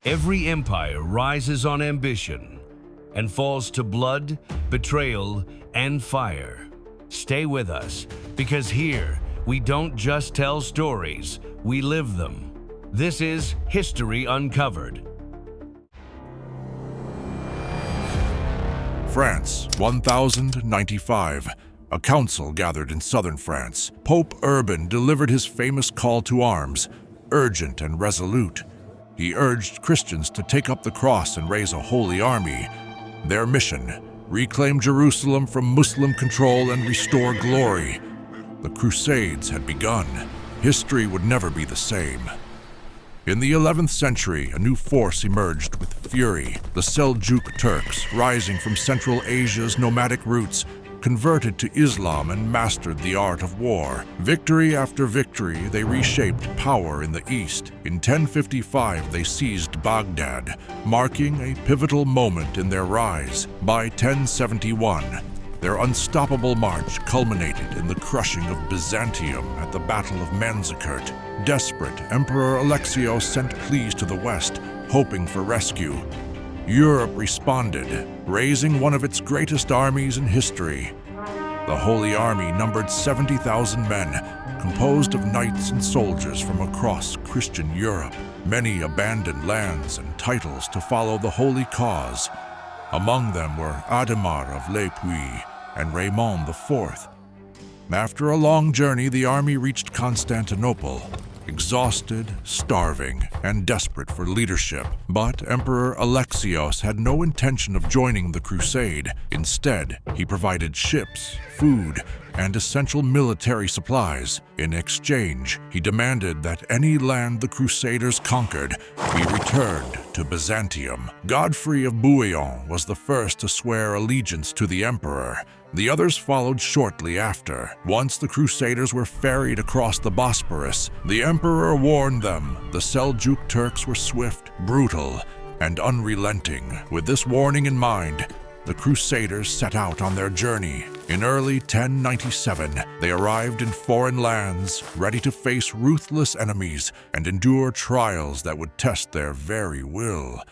Every empire rises on ambition and falls to blood, betrayal, and fire. Stay with us, because here we don't just tell stories, we live them. This is History Uncovered. France, 1095. A council gathered in southern France. Pope Urban delivered his famous call to arms, urgent and resolute. He urged Christians to take up the cross and raise a holy army. Their mission: reclaim Jerusalem from Muslim control and restore glory. The Crusades had begun. History would never be the same. In the 11th century, a new force emerged with fury. The Seljuk Turks, rising from Central Asia's nomadic roots, converted to Islam and mastered the art of war. Victory after victory, they reshaped power in the east. In 1055, they seized Baghdad, marking a pivotal moment in their rise. By 1071, their unstoppable march culminated in the crushing of Byzantium at the Battle of Manzikert. Desperate, Emperor Alexios sent pleas to the west, hoping for rescue. Europe responded, raising one of its greatest armies in history. The Holy Army numbered 70,000 men, composed of knights and soldiers from across Christian Europe. Many abandoned lands and titles to follow the holy cause. Among them were Adhemar of Le Puy and Raymond IV. After a long journey, the army reached Constantinople, exhausted, starving, and desperate for leadership. But Emperor Alexios had no intention of joining the crusade. Instead, he provided ships, food, and essential military supplies. In exchange, he demanded that any land the Crusaders conquered be returned to Byzantium. Godfrey of Bouillon was the first to swear allegiance to the emperor. The others followed shortly after. Once the Crusaders were ferried across the Bosporus, the emperor warned them the Seljuk Turks were swift, brutal, and unrelenting. With this warning in mind, the Crusaders set out on their journey. In early 1097, they arrived in foreign lands, ready to face ruthless enemies and endure trials that would test their very will.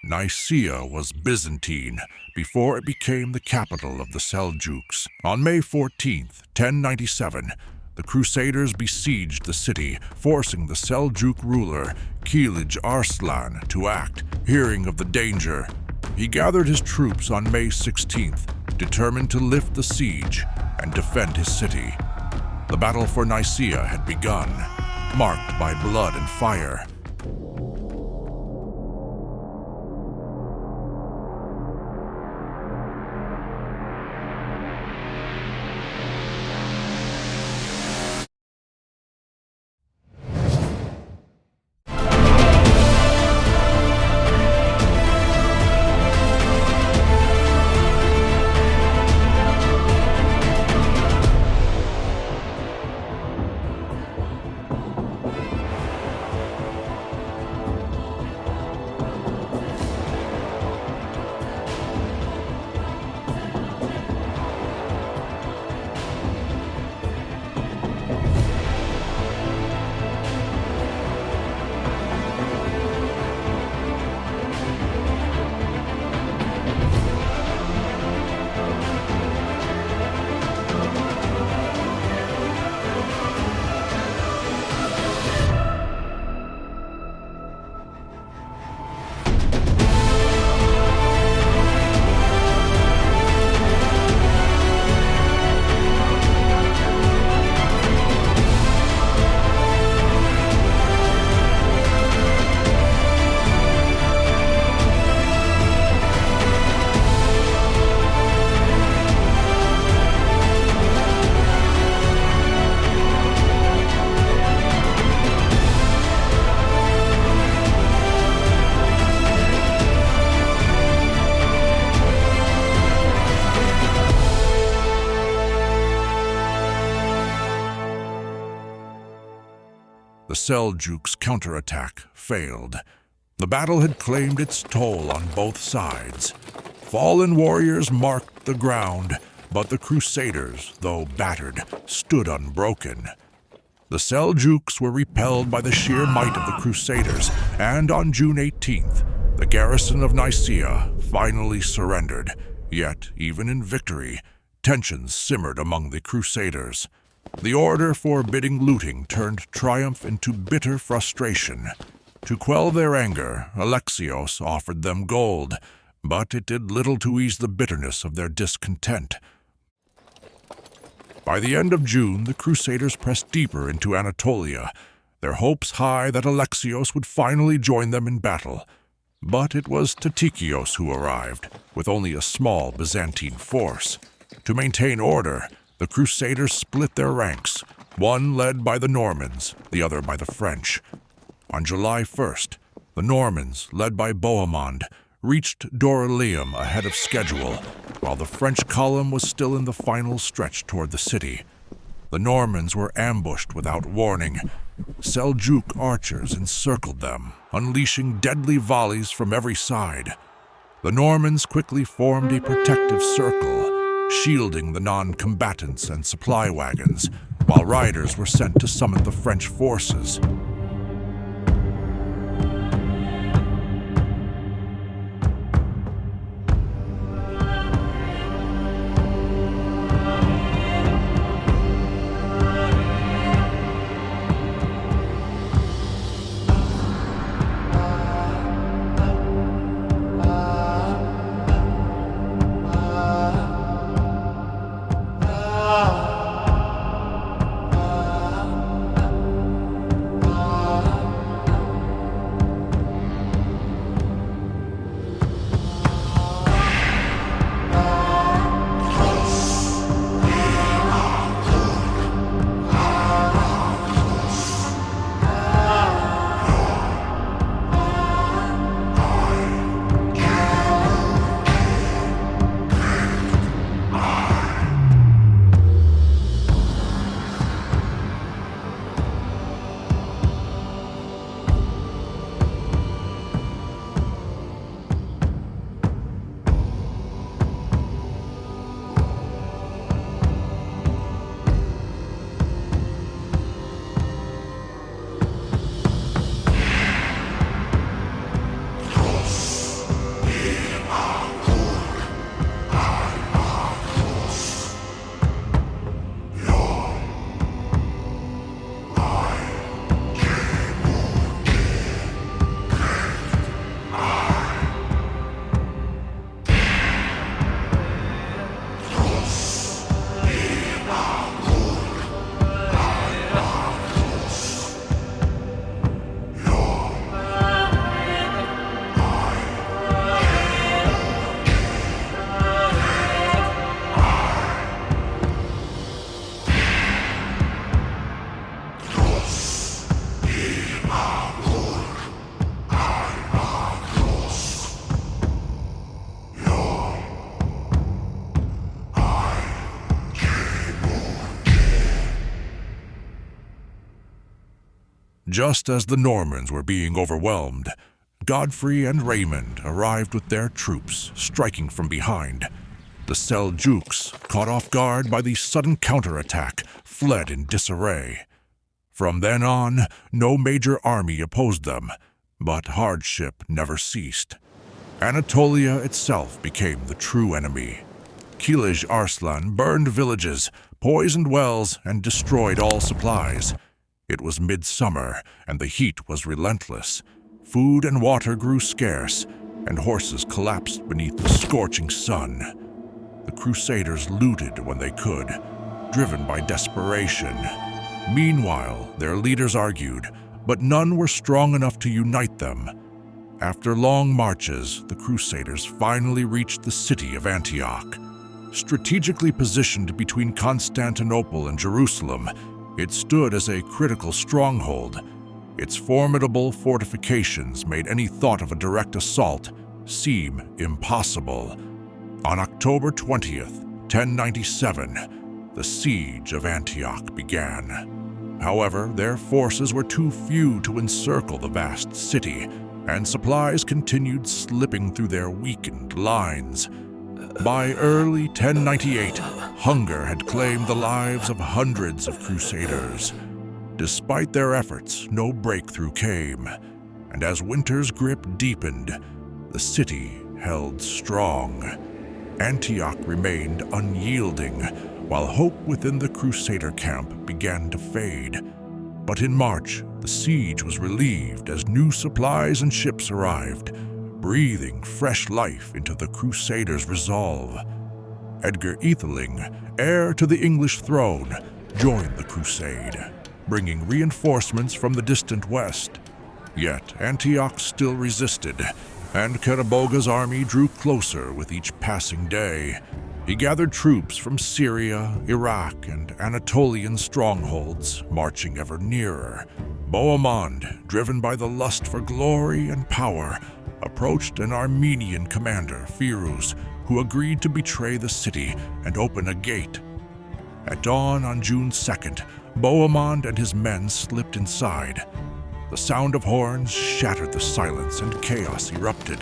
Nicaea was Byzantine before it became the capital of the Seljuks. On May 14, 1097, the Crusaders besieged the city, forcing the Seljuk ruler Kilij Arslan to act. Hearing of the danger, he gathered his troops on May 16th, determined to lift the siege and defend his city. The battle for Nicaea had begun, marked by blood and fire. The Seljuks' counterattack failed. The battle had claimed its toll on both sides. Fallen warriors marked the ground, but the Crusaders, though battered, stood unbroken. The Seljuks were repelled by the sheer might of the Crusaders, and on June 18th, the garrison of Nicaea finally surrendered. Yet, even in victory, tensions simmered among the Crusaders. The order forbidding looting turned triumph into bitter frustration. To quell their anger, Alexios offered them gold, but it did little to ease the bitterness of their discontent. By the end of June, the Crusaders pressed deeper into Anatolia, their hopes high that Alexios would finally join them in battle. But it was Tatikios who arrived, with only a small Byzantine force. To maintain order, the Crusaders split their ranks, one led by the Normans, the other by the French. On July 1st, the Normans, led by Bohemond, reached Dorylaeum ahead of schedule, while the French column was still in the final stretch toward the city. The Normans were ambushed without warning. Seljuk archers encircled them, unleashing deadly volleys from every side. The Normans quickly formed a protective circle, shielding the non-combatants and supply wagons, while riders were sent to summon the French forces. Just as the Normans were being overwhelmed, Godfrey and Raymond arrived with their troops, striking from behind. The Seljuks, caught off guard by the sudden counterattack, fled in disarray. From then on, no major army opposed them, but hardship never ceased. Anatolia itself became the true enemy. Kilij Arslan burned villages, poisoned wells, and destroyed all supplies. It was midsummer, and the heat was relentless. Food and water grew scarce, and horses collapsed beneath the scorching sun. The Crusaders looted when they could, driven by desperation. Meanwhile, their leaders argued, but none were strong enough to unite them. After long marches, the Crusaders finally reached the city of Antioch. Strategically positioned between Constantinople and Jerusalem, it stood as a critical stronghold. Its formidable fortifications made any thought of a direct assault seem impossible. On October 20th, 1097, the siege of Antioch began. However, their forces were too few to encircle the vast city, and supplies continued slipping through their weakened lines. By early 1098, hunger had claimed the lives of hundreds of crusaders. Despite their efforts, no breakthrough came, and as winter's grip deepened, the city held strong. Antioch remained unyielding, while hope within the Crusader camp began to fade. But in March, the siege was relieved as new supplies and ships arrived, breathing fresh life into the Crusaders' resolve. Edgar Atheling, heir to the English throne, joined the crusade, bringing reinforcements from the distant west. Yet Antioch still resisted, and Karaboga's army drew closer with each passing day. He gathered troops from Syria, Iraq, and Anatolian strongholds, marching ever nearer. Bohemond, driven by the lust for glory and power, approached an Armenian commander, Firuz, who agreed to betray the city and open a gate. At dawn on June 2nd, Bohemond and his men slipped inside. The sound of horns shattered the silence and chaos erupted.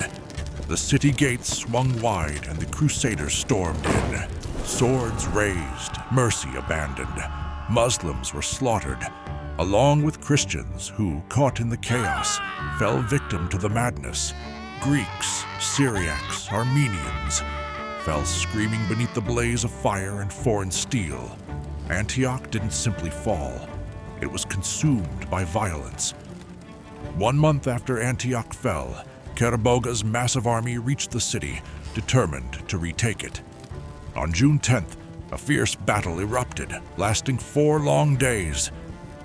The city gates swung wide and the Crusaders stormed in. Swords raised, mercy abandoned. Muslims were slaughtered, along with Christians who, caught in the chaos, fell victim to the madness. Greeks, Syriacs, Armenians fell screaming beneath the blaze of fire and foreign steel. Antioch didn't simply fall. It was consumed by violence. 1 month after Antioch fell, Karaboga's massive army reached the city, determined to retake it. On June 10th, a fierce battle erupted, lasting 4 long days.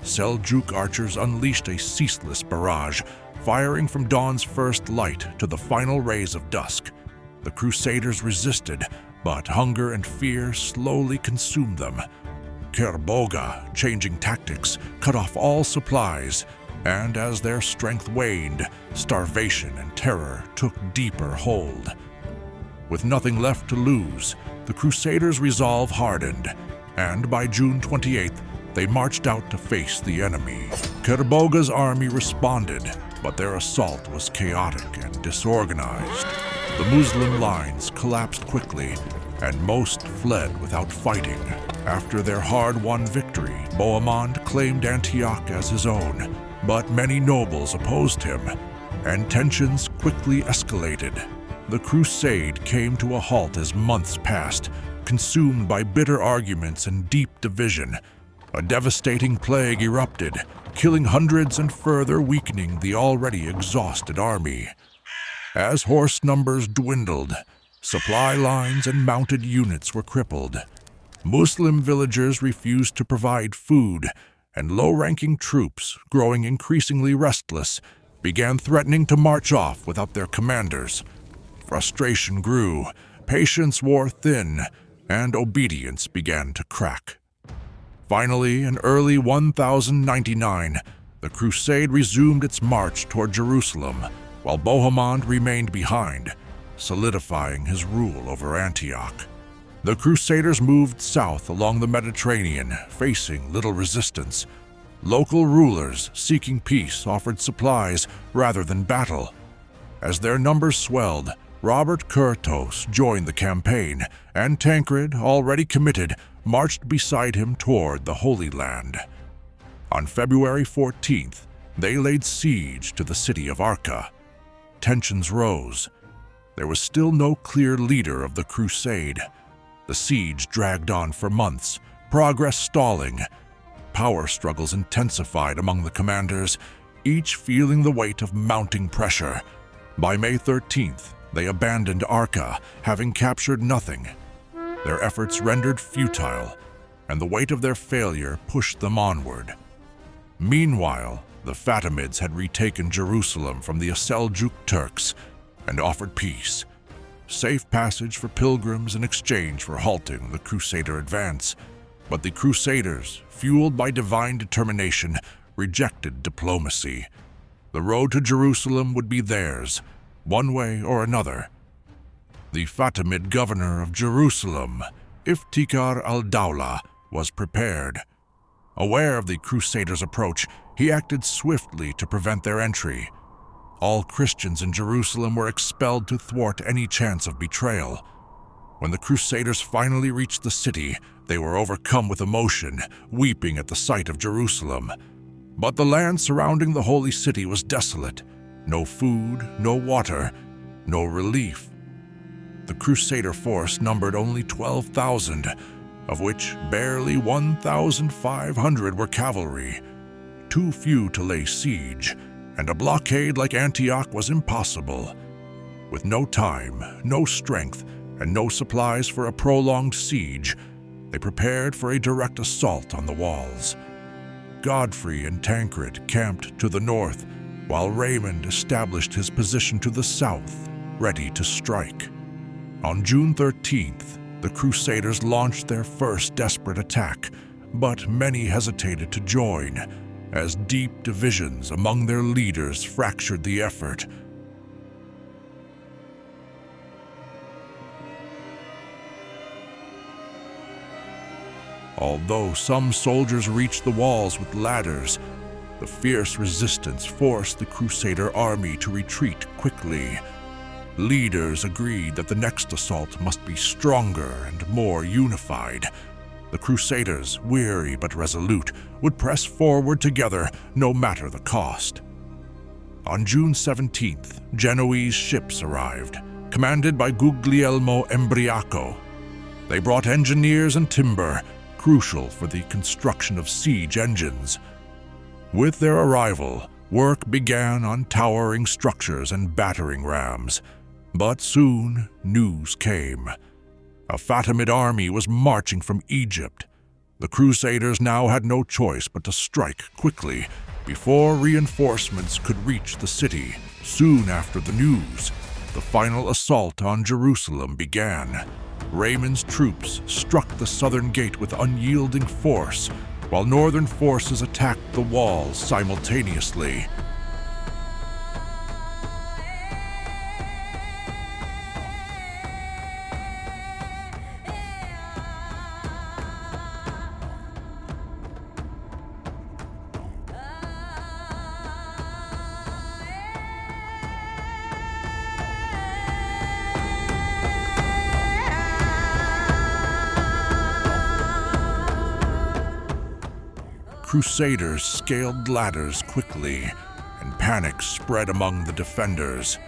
Seljuk archers unleashed a ceaseless barrage, firing from dawn's first light to the final rays of dusk. The Crusaders resisted, but hunger and fear slowly consumed them. Karaboga, changing tactics, cut off all supplies, and as their strength waned, starvation and terror took deeper hold. With nothing left to lose, the Crusaders' resolve hardened, and by June 28th, they marched out to face the enemy. Karaboga's army responded, but their assault was chaotic and disorganized. The Muslim lines collapsed quickly, and most fled without fighting. After their hard-won victory, Bohemond claimed Antioch as his own, but many nobles opposed him, and tensions quickly escalated. The crusade came to a halt as months passed, consumed by bitter arguments and deep division. A devastating plague erupted, killing hundreds and further weakening the already exhausted army. As horse numbers dwindled, supply lines and mounted units were crippled. Muslim villagers refused to provide food, and low-ranking troops, growing increasingly restless, began threatening to march off without their commanders. Frustration grew, patience wore thin, and obedience began to crack. Finally, in early 1099, the crusade resumed its march toward Jerusalem, while Bohemond remained behind, solidifying his rule over Antioch. The Crusaders moved south along the Mediterranean, facing little resistance. Local rulers seeking peace offered supplies rather than battle. As their numbers swelled, Robert Curthose joined the campaign, and Tancred, already committed, marched beside him toward the Holy Land. On February 14th, they laid siege to the city of Arca. Tensions rose. There was still no clear leader of the crusade. The siege dragged on for months, progress stalling. Power struggles intensified among the commanders, each feeling the weight of mounting pressure. By May 13th, they abandoned Arca, having captured nothing. Their efforts rendered futile, and the weight of their failure pushed them onward. Meanwhile, the Fatimids had retaken Jerusalem from the Seljuk Turks and offered peace, safe passage for pilgrims in exchange for halting the Crusader advance. But the Crusaders, fueled by divine determination, rejected diplomacy. The road to Jerusalem would be theirs, one way or another. The Fatimid governor of Jerusalem, Iftikhar al-Dawla, was prepared. Aware of the Crusaders' approach, he acted swiftly to prevent their entry. All Christians in Jerusalem were expelled to thwart any chance of betrayal. When the Crusaders finally reached the city, they were overcome with emotion, weeping at the sight of Jerusalem. But the land surrounding the holy city was desolate. No food, no water, no relief. The Crusader force numbered only 12,000, of which barely 1,500 were cavalry. Too few to lay siege, and a blockade like Antioch was impossible. With no time, no strength, and no supplies for a prolonged siege, they prepared for a direct assault on the walls. Godfrey and Tancred camped to the north, while Raymond established his position to the south, ready to strike. On June 13th, the Crusaders launched their first desperate attack, but many hesitated to join, as deep divisions among their leaders fractured the effort. Although some soldiers reached the walls with ladders, the fierce resistance forced the Crusader army to retreat quickly. Leaders agreed that the next assault must be stronger and more unified. The Crusaders, weary but resolute, would press forward together no matter the cost. On June 17th, Genoese ships arrived, commanded by Guglielmo Embriaco. They brought engineers and timber, crucial for the construction of siege engines. With their arrival, work began on towering structures and battering rams. But soon, news came. A Fatimid army was marching from Egypt. The Crusaders now had no choice but to strike quickly before reinforcements could reach the city. Soon after the news, the final assault on Jerusalem began. Raymond's troops struck the southern gate with unyielding force, while northern forces attacked the walls simultaneously. Crusaders scaled ladders quickly, and panic spread among the defenders.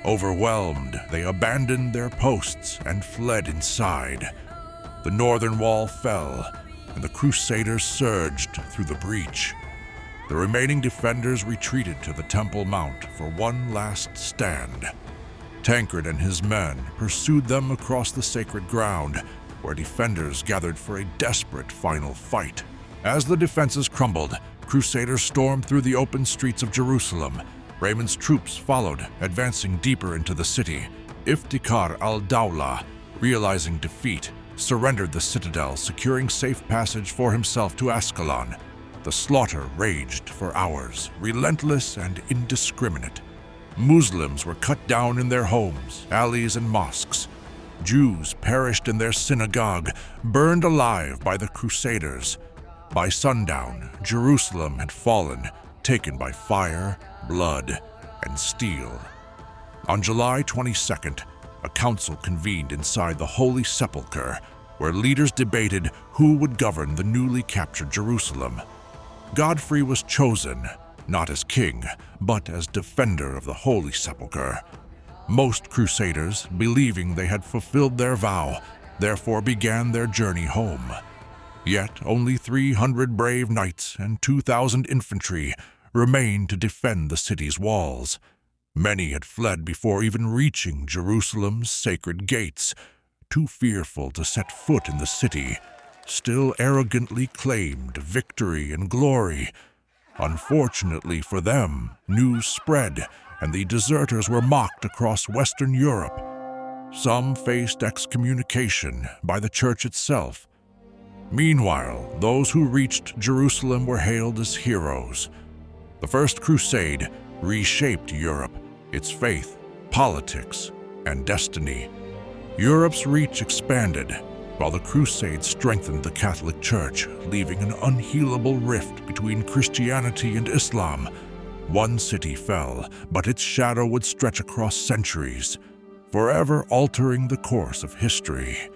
Overwhelmed, they abandoned their posts and fled inside. The northern wall fell, and the Crusaders surged through the breach. The remaining defenders retreated to the Temple Mount for one last stand. Tancred and his men pursued them across the sacred ground, where defenders gathered for a desperate final fight. As the defenses crumbled, Crusaders stormed through the open streets of Jerusalem. Raymond's troops followed, advancing deeper into the city. Iftikhar al-Dawla, realizing defeat, surrendered the citadel, securing safe passage for himself to Ascalon. The slaughter raged for hours, relentless and indiscriminate. Muslims were cut down in their homes, alleys, and mosques. Jews perished in their synagogue, burned alive by the Crusaders. By sundown, Jerusalem had fallen, taken by fire, blood, and steel. On July 22nd, a council convened inside the Holy Sepulchre, where leaders debated who would govern the newly captured Jerusalem. Godfrey was chosen, not as king, but as defender of the Holy Sepulchre. Most Crusaders, believing they had fulfilled their vow, therefore began their journey home. Yet only 300 brave knights and 2,000 infantry remained to defend the city's walls. Many had fled before even reaching Jerusalem's sacred gates, too fearful to set foot in the city, still arrogantly claimed victory and glory. Unfortunately for them, news spread, and the deserters were mocked across Western Europe. Some faced excommunication by the church itself. Meanwhile, those who reached Jerusalem were hailed as heroes. The First Crusade reshaped Europe, its faith, politics, and destiny. Europe's reach expanded, while the Crusades strengthened the Catholic Church, leaving an unhealable rift between Christianity and Islam. One city fell, but its shadow would stretch across centuries, forever altering the course of history.